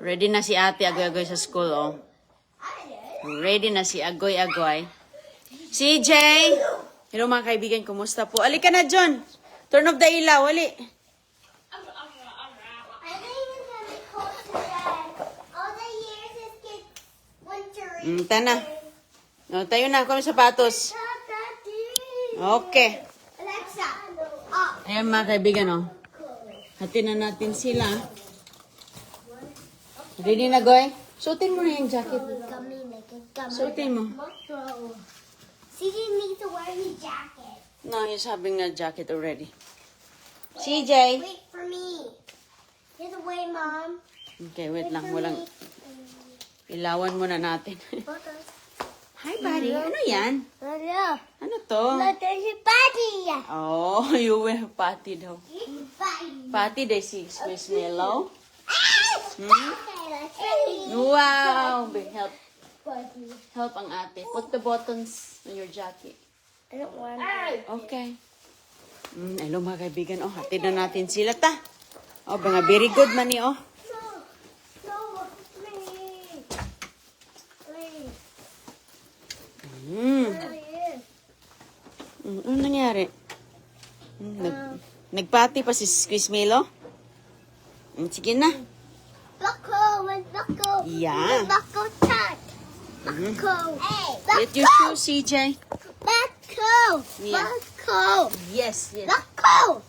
Ready na si ate agoy-agoy sa school, oh. Ready na si agoy-agoy. CJ! Hello mga kaibigan, kumusta po? Ali ka na, John. Turn off the ilaw, ali. Tana. No, tayo na, kami sapatos. Okay. Ayan mga kaibigan, oh. Hatin na natin sila. Ready na, Goy? Suotin mo na yung jacket. Suotin mo. CJ needs to wear his jacket. No, he's having a jacket already. CJ! Wait for me. Get away, Mom. Okay, wait lang. Walang... Ilawan muna natin. Hi, buddy. Ano yan? Hello. Ano to? Look, there's a party. Oh, you will patty daw. Party. Patty day si Miss Mellow. Okay, let's ready. Wow! Help. Party. Help ang ate. Put the buttons on your jacket. I don't want Okay. Hello mga kaibigan. Oh, hatid na natin sila ta. Oh, mga very good man ni oh. Ano nangyari? Nagpati pa si Miss Melo? Sige na. Buckle, with buckle. Yeah. Buckle chat. Buckle. Hey, Get your shoes, CJ. buckle. Yeah. Buckle. Yes, yes. Buckle.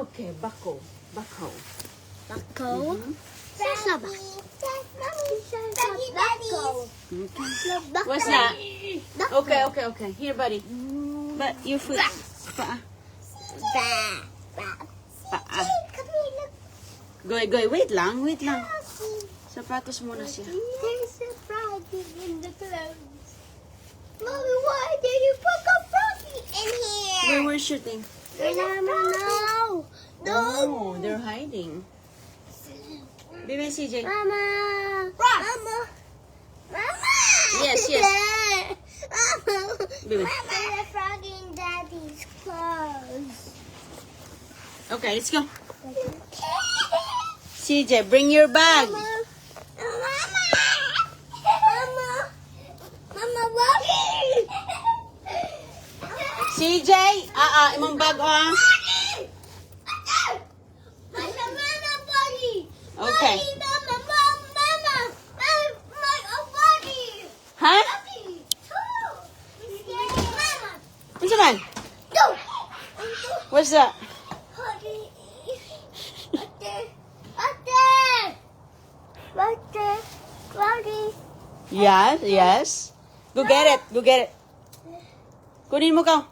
Okay, bako. Bako. Buckle. Sasaba. Buckle. Okay. What's that? Okay, okay, okay. Here, buddy. But your foot. Paa. Paa. Goy, goy. Wait lang, wait lang. Sapatos muna siya. There's a froggy in the clothes. Mommy, why did you put a froggy in here? Where we're shooting. No. Oh, they're hiding. Baby CJ. Mama. Mama. Mama. Yes, yes. Mama. Baby. There's a froggy in Daddy's clothes. Okay, let's go. CJ, bring your bag. Mama. Mama, walking. CJ, imong bag oh. Okay. Ha? Ano man? What's that? Yes, yes. Go get it. Go get it. Kunin mo ka.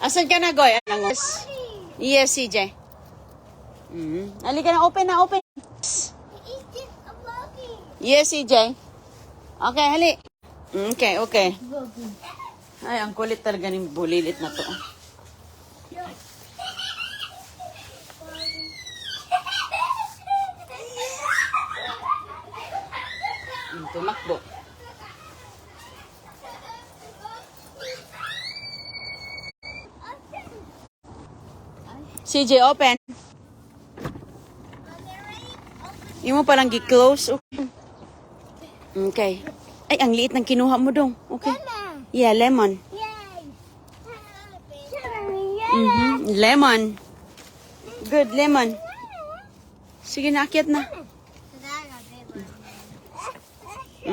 Asan ka na, Goy? Yes. Yes, CJ. Halika na, open na, open. Yes, CJ. Okay, hali. Okay, okay. Ay, ang kulit talaga ng bulilit na to. Tumakbo. CJ, open. Yung mo palang gi-close. Okay. Ay, ang liit ng kinuha mo dong. Okay. Yeah, lemon. Lemon. Good, lemon. Sige, naakyat na.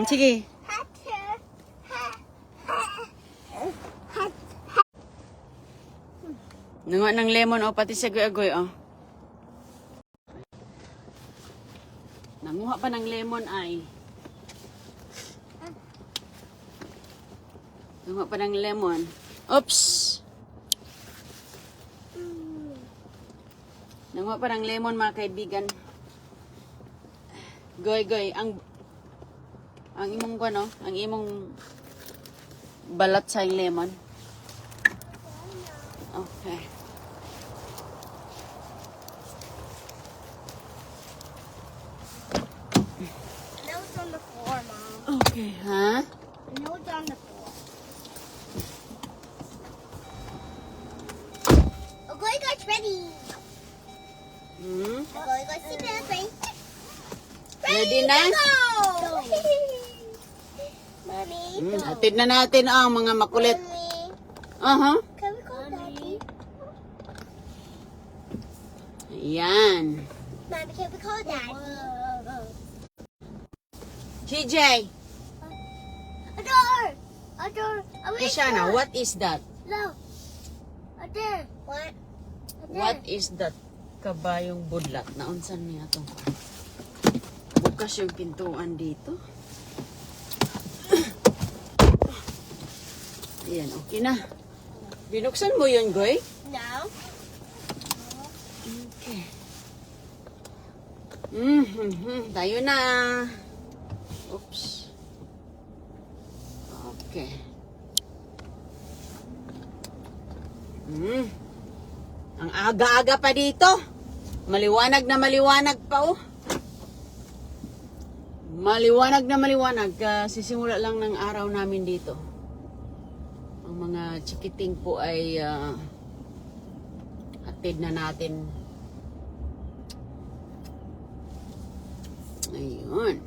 Sige. Nanguha ng lemon, oh, pati sa agoy, oh. Nanguha pa ng lemon, ay. Nanguha pa ng lemon. Oops! Nanguha pa ng lemon, mga kaibigan. Goy, goy, ang imong ano, ang imong balat sa lemon. Okay. Notes on the floor, Mom. Okay, ha? Notes on the floor. Okay, guys, ready. Ready na? Mommy, Hatid na natin ang mga makulit. Aha. can we call Daddy? Ayan. Mommy, can we call Daddy? CJ, A door! A door! A Kishana, what is that? No. A door. What? What is that? Kabayong budlat. Naunsan niya to? Bukas yung pintuan dito. Ayan, okay na. Binuksan mo yun, Goy? No. Okay. Tayo na. Oops. Okay. Ang aga-aga pa dito. Maliwanag na maliwanag pa, oh. Maliwanag na maliwanag. Sisimula lang ng araw namin dito. Ang mga chikiting po ay hatid na natin. Ayun.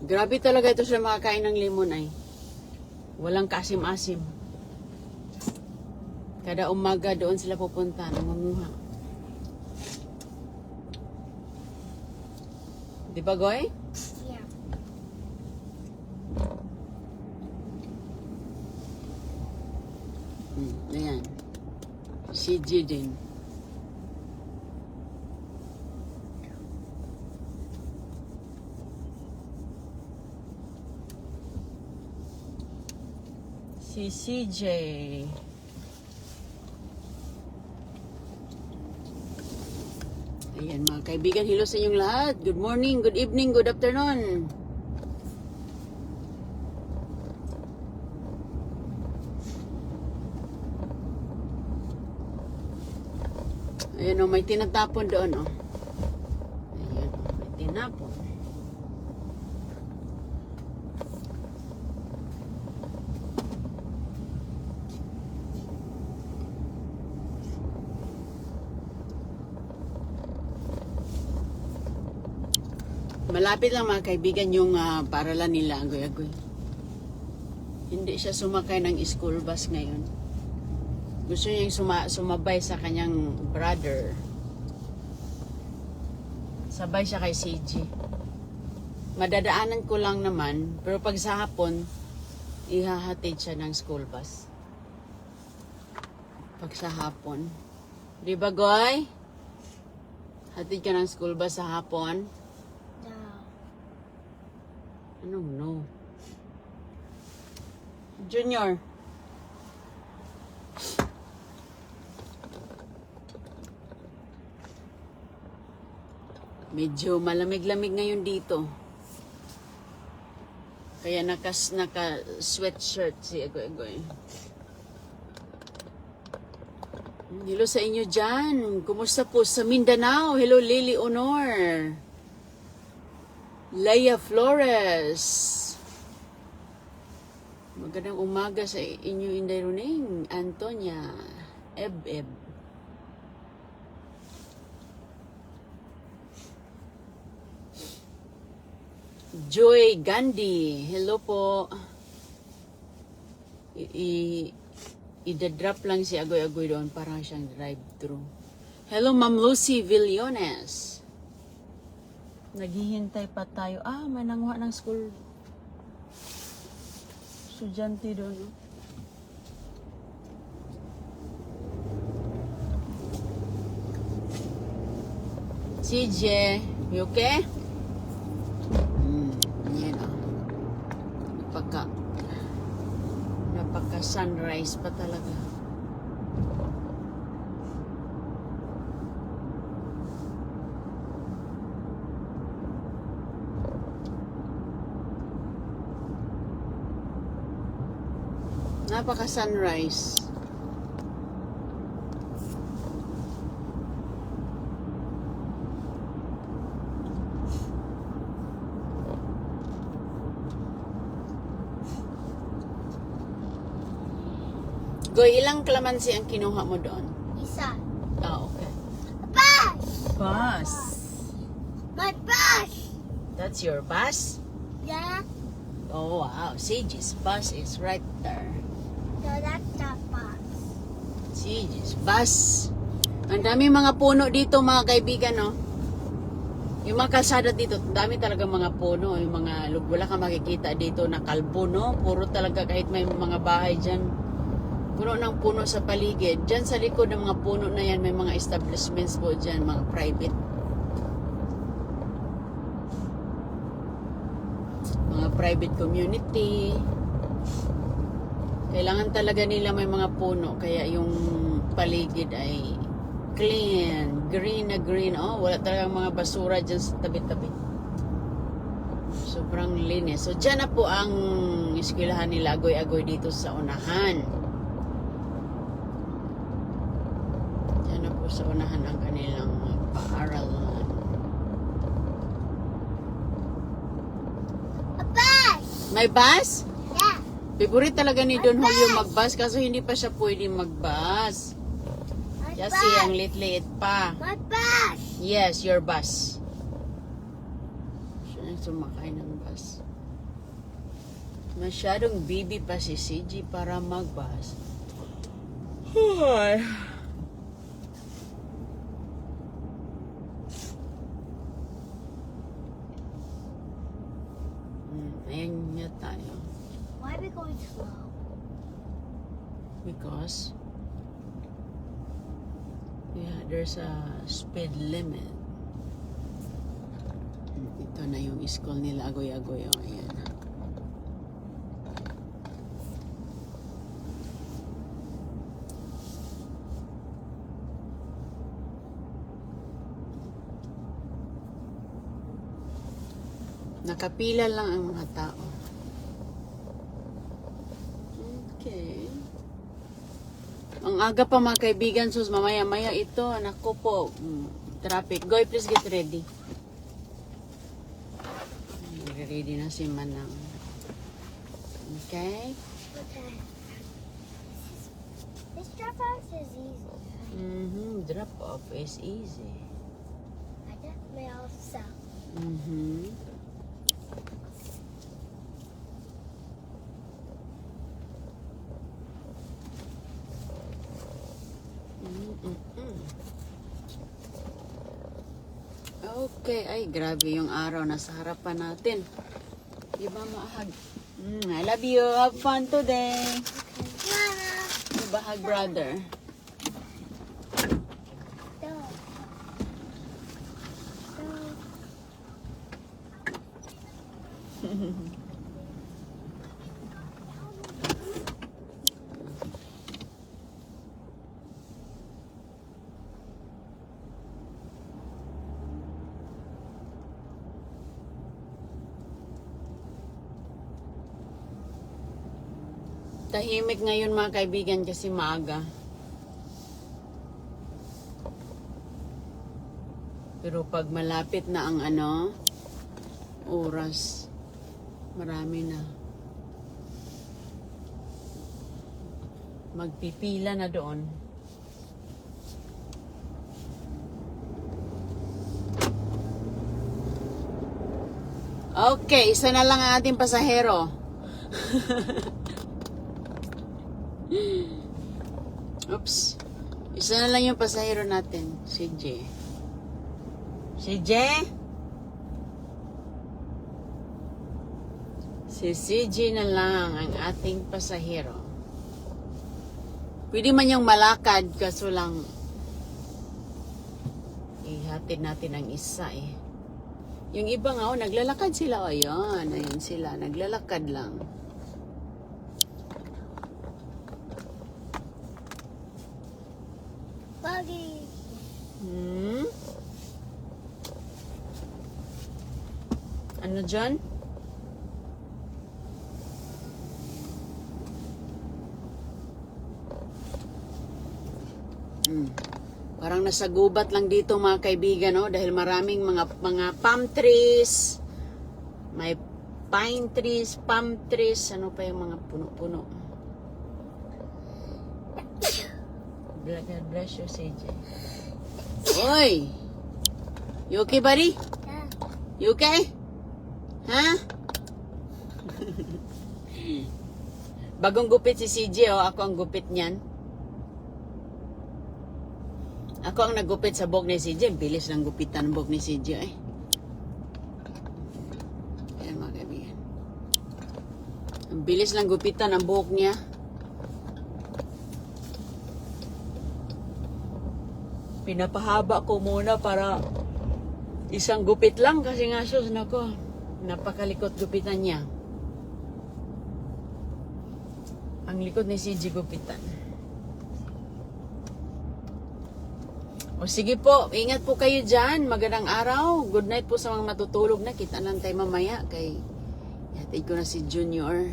Grabe talaga ito sa mga kain ng limon ay. Walang kasim-asim. Kada umaga doon sila pupunta, nangunguha. Di ba, Goy? Yeah. Ayan. Si G din. Si CJ. Ayan mga kaibigan, hello sa inyong lahat. Good morning, good evening, good afternoon. Ayan o, may tinatapon doon o. Ayan o, may tinapon. Malapit lang mga kaibigan yung paaralan nila, agoy-agoy. Hindi siya sumakay ng school bus ngayon. Gusto niya yung sumabay sa kanyang brother. Sabay siya kay CG. Madadaanan ko lang naman, pero pag sa hapon, ihahatid siya ng school bus. Pag sa hapon. Di ba, Goy? Hatid ka ng school bus sa hapon? No. Anong no? Junior. Medyo malamig-lamig ngayon dito. Kaya naka-sweatshirt si Agoy-Agoy. Hello sa inyo dyan. Kumusta po sa Mindanao? Hello Lily Honor. Leia Flores. Magandang umaga sa inyo, Inday Runing. Antonia. Eb. Joy Gandhi. Hello po. Idadrop lang si Agoy-Agoy doon. Parang siyang drive-thru. Hello, Ma'am Lucy Villones. Naghihintay pa tayo. May nanguha ng school. Estudyante doon. No? CJ, you okay? Yan o. Napaka sunrise pa talaga. Napaka sunrise. Goy, ilang kalamansi ang kinuha mo doon? Isa. Okay. Pa! bus. My bus. That's your bus? Yeah. Oh, wow. CJ's bus is right there. So that's the bus. CJ's bus. Ang dami mga puno dito, mga kaibigan, no? Yung mga kalsada dito, dami talaga mga puno. Yung mga, wala kang makikita dito na kalbo, no? Puro talaga kahit may mga bahay dyan. Puno ng puno sa paligid. Dyan sa likod ng mga puno na yan, may mga establishments po dyan, mga private. Mga private community. Kailangan talaga nila may mga puno. Kaya yung paligid ay clean. Green na green. Oh, wala talagang mga basura dyan sa tabi-tabi. Sobrang linis. So, dyan na po ang eskwelahan nila. Agoy-agoy dito sa unahan. Dyan na po sa unahan ang kanilang paaralan. A bus. May bus? Yeah. Favorite talaga ni Don Julio mag-bus kaso hindi pa siya pwede mag-bus. My Kasi bus. ang liit-liit pa. My bus. Yes, your bus. Siya nang sumakay ng bus. Masyadong baby pa si CJ para mag-bus. Ay. Ayan niya tayo. Why are we going slow? Because there's a speed limit. Ito na yung school nila, agoy-agoy. Oh, ayan. Nakapila lang ang mga tao. Okay. Ang aga pa mga kaibigan, sus, mamaya-maya ito. Naku po, traffic. Goy, please get ready. Ready na si Manang. Okay? Okay. This drop off is easy. Drop off is easy. I got mail myself. Okay, ay grabe yung araw nasa harapan natin. Di ba maahag? I love you. Have fun today. Mama. Di ba hug, brother? Don't. Don't. Tahimik ngayon mga kaibigan kasi maaga. Pero pag malapit na ang oras, marami na. Magpipila na doon. Okay, isa na lang ang ating pasahero. Oops. Isa na lang yung pasahero natin. Si J. Si J? Si CJ na lang ang ating pasahero. Pwede man yung malakad, kaso lang ihatid natin ang isa eh. Yung iba nga, naglalakad sila. Ayan, ayun sila. Naglalakad lang. Buggy. Ano dyan? Parang nasa gubat lang dito mga kaibigan, no? Dahil maraming mga palm trees. May pine trees, palm trees, ano pa yung mga puno-puno. God bless you, CJ. Oy! You okay, buddy? Yeah. You okay? Ha? Bagong gupit si CJ, oh. Ako ang gupit niyan. Ako ang naggupit sa buhok ni CJ. Bilis lang gupitan ang buhok ni CJ, eh. Ayan, mga kaibigan. Ang bilis lang gupitan ang buhok niya. Pinapahaba ko muna para isang gupit lang kasi nga sus nako, napakalikot gupitan niya. Ang likod ni CJ gupitan. O sige po, ingat po kayo dyan. Magandang araw. Good night po sa mga matutulog na. Kita lang tayo mamaya kay hatid ko na si Junior.